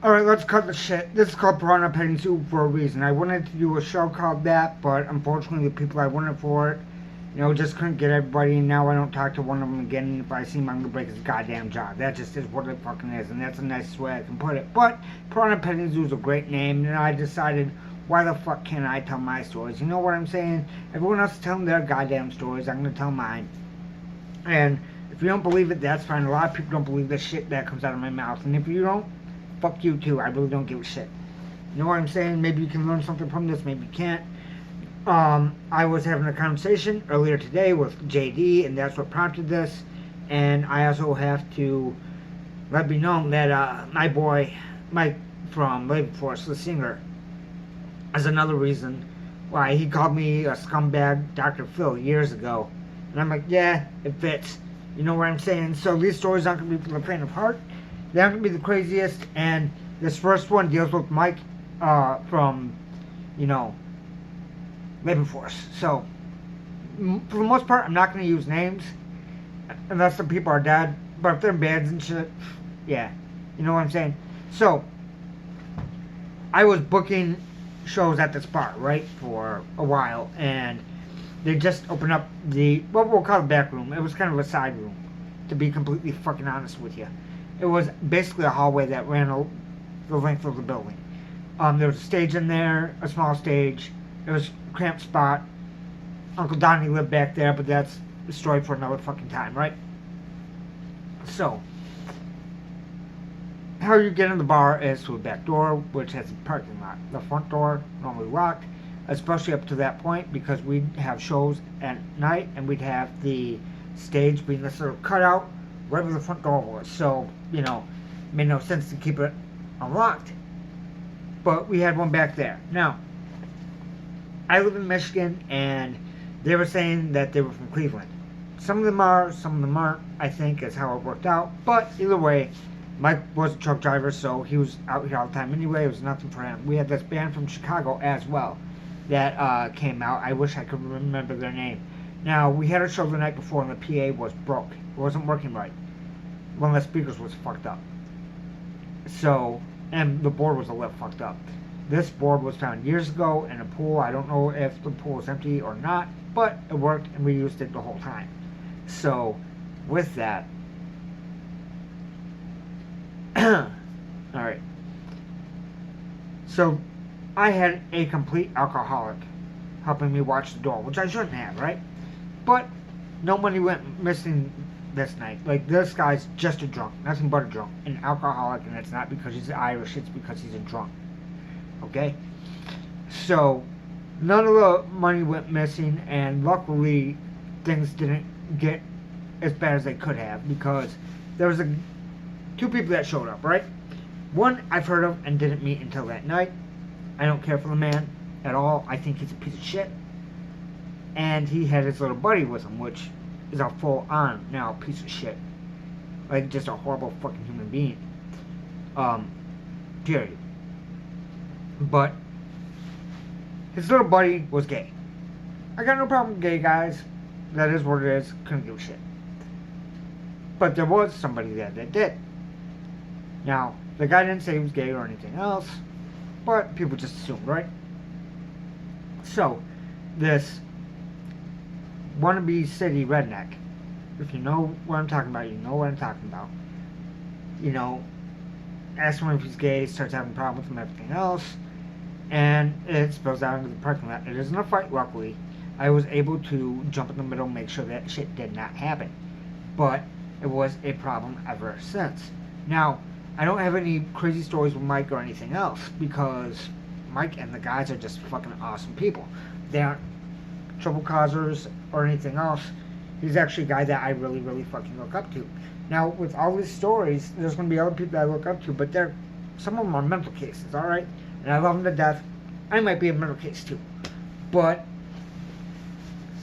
Alright, let's cut the shit. This is called Piranha Petting Zoo for a reason. I wanted to do a show called that, but unfortunately the people I wanted for it, just couldn't get everybody, and now I don't talk to one of them again, and if I see him, I'm gonna break his goddamn jaw. That just is what it fucking is, and that's the nicest way I can put it. But Piranha Petting Zoo is a great name, and I decided, why the fuck can't I tell my stories? You know what I'm saying? Everyone else is telling their goddamn stories, I'm gonna tell mine. And if you don't believe it, that's fine. A lot of people don't believe the shit that comes out of my mouth, and if you don't, fuck you too. I really don't give a shit. You know what I'm saying? Maybe you can learn something from this, maybe you can't. I was having a conversation earlier today with JD, and that's what prompted this. And I also have to let me know that my boy Mike from Labor Force, the singer, is another reason why he called me a scumbag Dr. Phil years ago. And I'm like, yeah, it fits. You know what I'm saying? So these stories aren't going to be for the faint of heart. They aren't going to be the craziest. And this first one deals with Mike from, Labor Force. So, for the most part, I'm not going to use names unless the people are dead. But if they're in bands and shit, yeah. You know what I'm saying? So, I was booking shows at this bar, right, for a while. And they just opened up what we'll call the back room. It was kind of a side room, to be completely fucking honest with you. It was basically a hallway that ran the length of the building. There was a stage in there, a small stage. It was a cramped spot. Uncle Donnie lived back there, but that's a story for another fucking time, right? So, how you get in the bar is through the back door, which has a parking lot. The front door, normally locked, especially up to that point, because we'd have shows at night, and we'd have the stage being this little cutout right where the front door was. So, it made no sense to keep it unlocked. But we had one back there. Now, I live in Michigan, and they were saying that they were from Cleveland. Some of them are, some of them aren't, I think, is how it worked out. But either way, Mike was a truck driver, so he was out here all the time anyway. It was nothing for him. We had this band from Chicago as well that came out. I wish I could remember their name. Now, we had a show the night before, and the PA was broke. It wasn't working right. One of the speakers was fucked up. So, and the board was a little fucked up. This board was found years ago in a pool. I don't know if the pool was empty or not, but it worked, and we used it the whole time. So, with that, alright. So, I had a complete alcoholic helping me watch the door, which I shouldn't have, right? But no money went missing this night. Like, this guy's just a drunk, nothing but a drunk, an alcoholic, and it's not because he's Irish, it's because he's a drunk. Okay? So, none of the money went missing, and luckily, things didn't get as bad as they could have, because there was two people that showed up, right? One I've heard of and didn't meet until that night. I don't care for the man at all. I think he's a piece of shit. And he had his little buddy with him, which is a full-on, now, piece of shit. Like, just a horrible fucking human being. Period. But his little buddy was gay. I got no problem with gay guys. That is what it is. Couldn't give a shit. But there was somebody there that did. Now, the guy didn't say he was gay or anything else, but people just assumed, right? So, this wannabe city redneck, if you know what I'm talking about, you know what I'm talking about. Asks him if he's gay, starts having a problem with him, everything else, and it spills out into the parking lot. It isn't a fight, luckily. I was able to jump in the middle and make sure that shit did not happen. But it was a problem ever since. Now, I don't have any crazy stories with Mike or anything else, because Mike and the guys are just fucking awesome people. They aren't trouble causers or anything else. He's actually a guy that I really, really fucking look up to. Now, with all these stories, there's going to be other people that I look up to, but some of them are mental cases, alright? And I love them to death. I might be a mental case too. But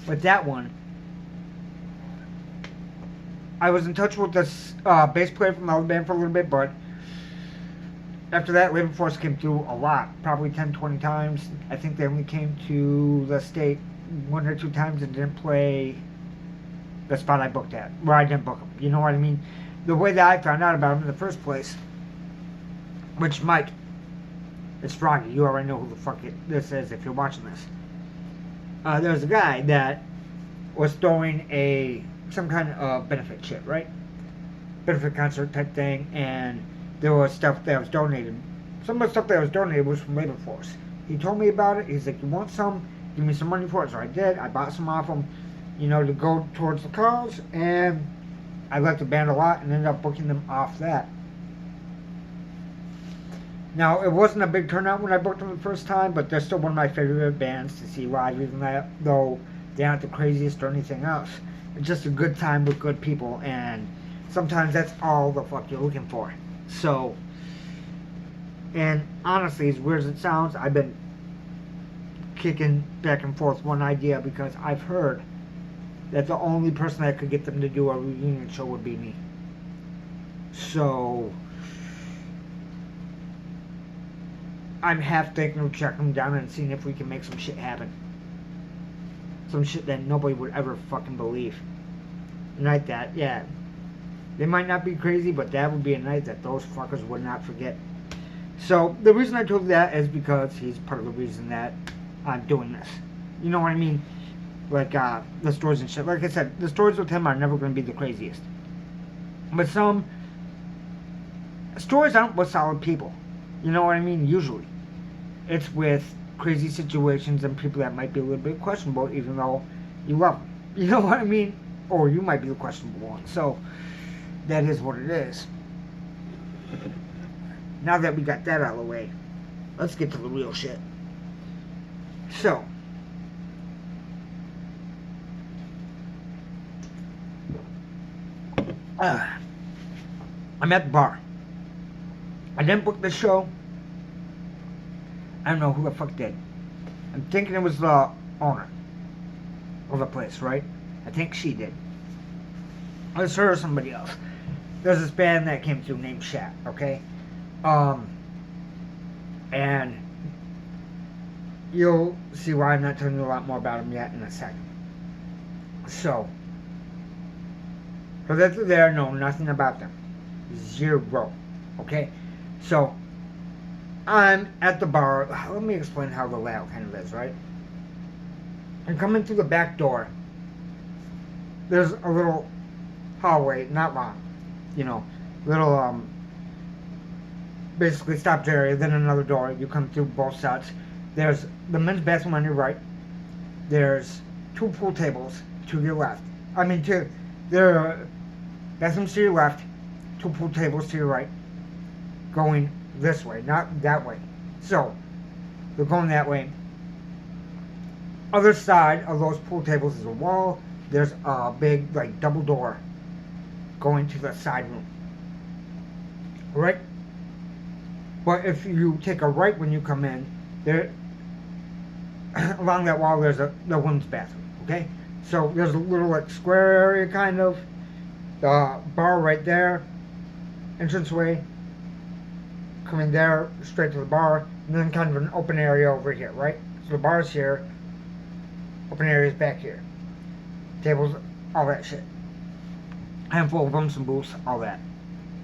with that one, I was in touch with this bass player from the other band for a little bit, but after that, Labor Force came through a lot, probably 10, 20 times. I think they only came to the state 1 or 2 times and didn't play the spot I booked at, where I didn't book them. You know what I mean? The way that I found out about them in the first place Which, Mike, it's Froggy. You already know who the fuck this is if you're watching this. There's a guy that was throwing some kind of benefit shit, right? Benefit concert type thing, and there was stuff that was donated. Some of the stuff that was donated was from Labor Force. He told me about it. He's like, "You want some? Give me some money for it." So I did. I bought some off him, to go towards the cause, and I liked the band a lot and ended up booking them off that. Now, it wasn't a big turnout when I booked them the first time, but they're still one of my favorite bands to see live, even though they aren't the craziest or anything else. It's just a good time with good people, and sometimes that's all the fuck you're looking for. So, and honestly, as weird as it sounds, I've been kicking back and forth one idea because I've heard that the only person that could get them to do a reunion show would be me. So I'm half thinking of checking them down and seeing if we can make some shit happen. Some shit that nobody would ever fucking believe. A night that, yeah, they might not be crazy, but that would be a night that those fuckers would not forget. So the reason I told you that is because he's part of the reason that I'm doing this. You know what I mean? Like, the stories and shit. Like I said, the stories with him are never going to be the craziest. But some stories aren't with solid people. You know what I mean? Usually. It's with crazy situations and people that might be a little bit questionable, even though you love them. You know what I mean? Or you might be the questionable one. So, that is what it is. Now that we got that out of the way, let's get to the real shit. So, I'm at the bar. I didn't book this show. I don't know who the fuck did. I'm thinking it was the owner of the place, right? I think she did. It was her or somebody else. There's this band that came through named Shat, okay? And you'll see why I'm not telling you a lot more about them yet in a second. So, for those there know nothing about them. Zero. Okay? So, I'm at the bar. Let me explain how the layout kind of is, right? I'm coming through the back door. There's a little hallway, not long. Little, basically stopped area, then another door. You come through both sides. There's the men's bathroom on your right. There's 2 pool tables to your left. There are bathrooms to your left, 2 pool tables to your right, going this way, not that way. So, they're going that way. Other side of those pool tables is a wall. There's a big, double door going to the side room. Right? But if you take a right when you come in, there, along that wall, there's the women's bathroom. Okay? So, there's a little, square area, kind of. The bar right there. Entranceway. Coming there, straight to the bar. And then kind of an open area over here, right? So, the bar's here. Open area's back here. Tables, all that shit. Handful of them, some booths, all that.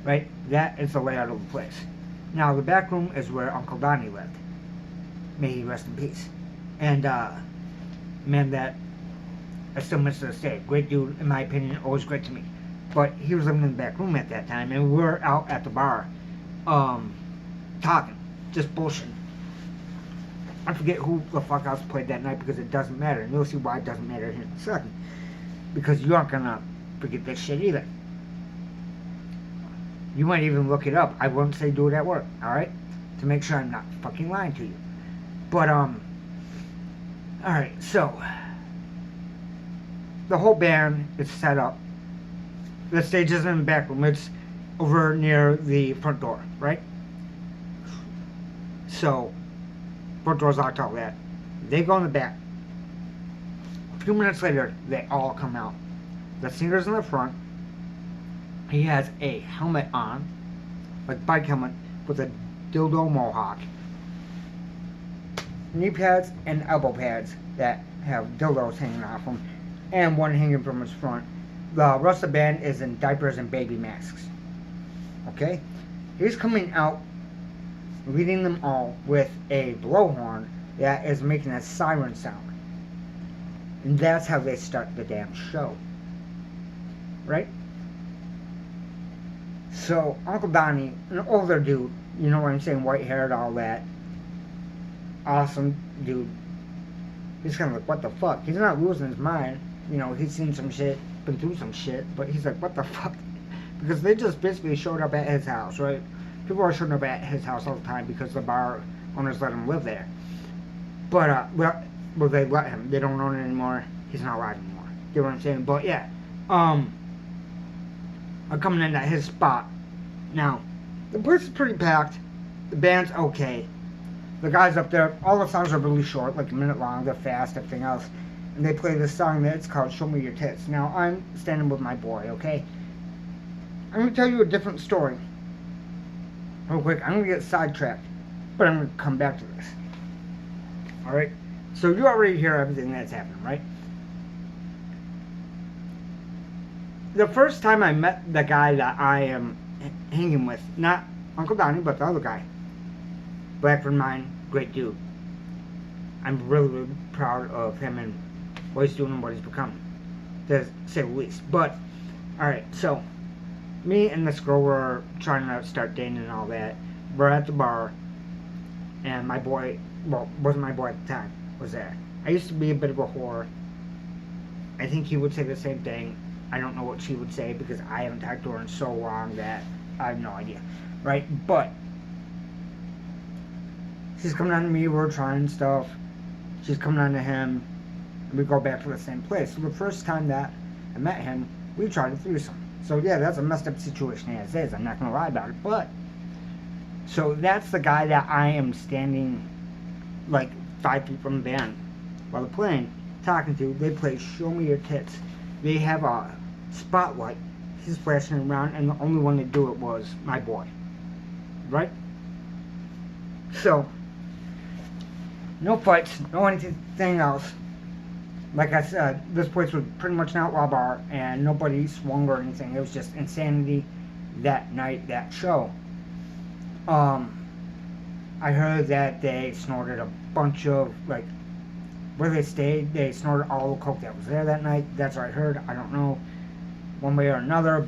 Right? That is the layout of the place. Now, the back room is where Uncle Donnie lived. May he rest in peace. And, man that I still miss to this day. Great dude, in my opinion, always great to me. But he was living in the back room at that time, and we were out at the bar, talking, just bullshitting. I forget who the fuck else played that night because it doesn't matter, and you'll see why it doesn't matter here in a second. Because you aren't gonna forget this shit either. You might even look it up. I wouldn't say do it at work, alright? To make sure I'm not fucking lying to you. But, alright, so the whole band is set up. The stage isn't in the back room, it's over near the front door, right? So, front door's locked, all that. They go in the back. A few minutes later, they all come out. The singer's in the front. He has a helmet on, like bike helmet, with a dildo mohawk. Knee pads and elbow pads that have dildos hanging off them, and one hanging from his front. The rest of the band is in diapers and baby masks. Okay? He's coming out leading them all with a blowhorn that is making a siren sound. And that's how they start the damn show. Right? So, Uncle Donnie, an older dude, you know what I'm saying, white haired, all that. Awesome dude. He's kind of like, what the fuck? He's not losing his mind. You know, he's seen some shit, been through some shit, but he's like, what the fuck? Because they just basically showed up at his house, right? People are showing up at his house all the time because the bar owners let him live there. But, well, they let him. They don't own it anymore. He's not allowed anymore. You know what I'm saying? But, yeah. I'm coming in at his spot. Now, the place is pretty packed. The band's okay. The guys up there, all the songs are really short, like a minute long. They're fast, everything else. And they play this song that's called Show Me Your Tits. Now, I'm standing with my boy, okay? I'm going to tell you a different story. Real quick, I'm going to get sidetracked. But I'm going to come back to this. Alright? So you already hear everything that's happening, right? The first time I met the guy that I am hanging with, not Uncle Donnie, but the other guy, Blackford Mine, great dude. I'm really, really proud of him and what he's doing and what he's becoming, to say the least. But, alright, so, me and this girl were trying to start dating and all that. We're at the bar, and my boy, well, wasn't my boy at the time, was there. I used to be a bit of a whore. I think he would say the same thing. I don't know what she would say because I haven't talked to her in so long that I have no idea, right? But she's coming on to me, we're trying stuff. She's coming on to him, and we go back to the same place. So the first time that I met him, we tried a threesome. So yeah, that's a messed up situation as is, I'm not going to lie about it. But, so that's the guy that I am standing like 5 feet from the band while they're playing, talking to. They play Show Me Your Tits. They have a spotlight. He's flashing around, and the only one to do it was my boy. Right? So, no fights, no anything else. Like I said, this place was pretty much an outlaw bar, and nobody swung or anything. It was just insanity that night, that show. I heard that they snorted a bunch of, like, where they stayed, they snorted all the coke that was there that night. That's what I heard. I don't know one way or another.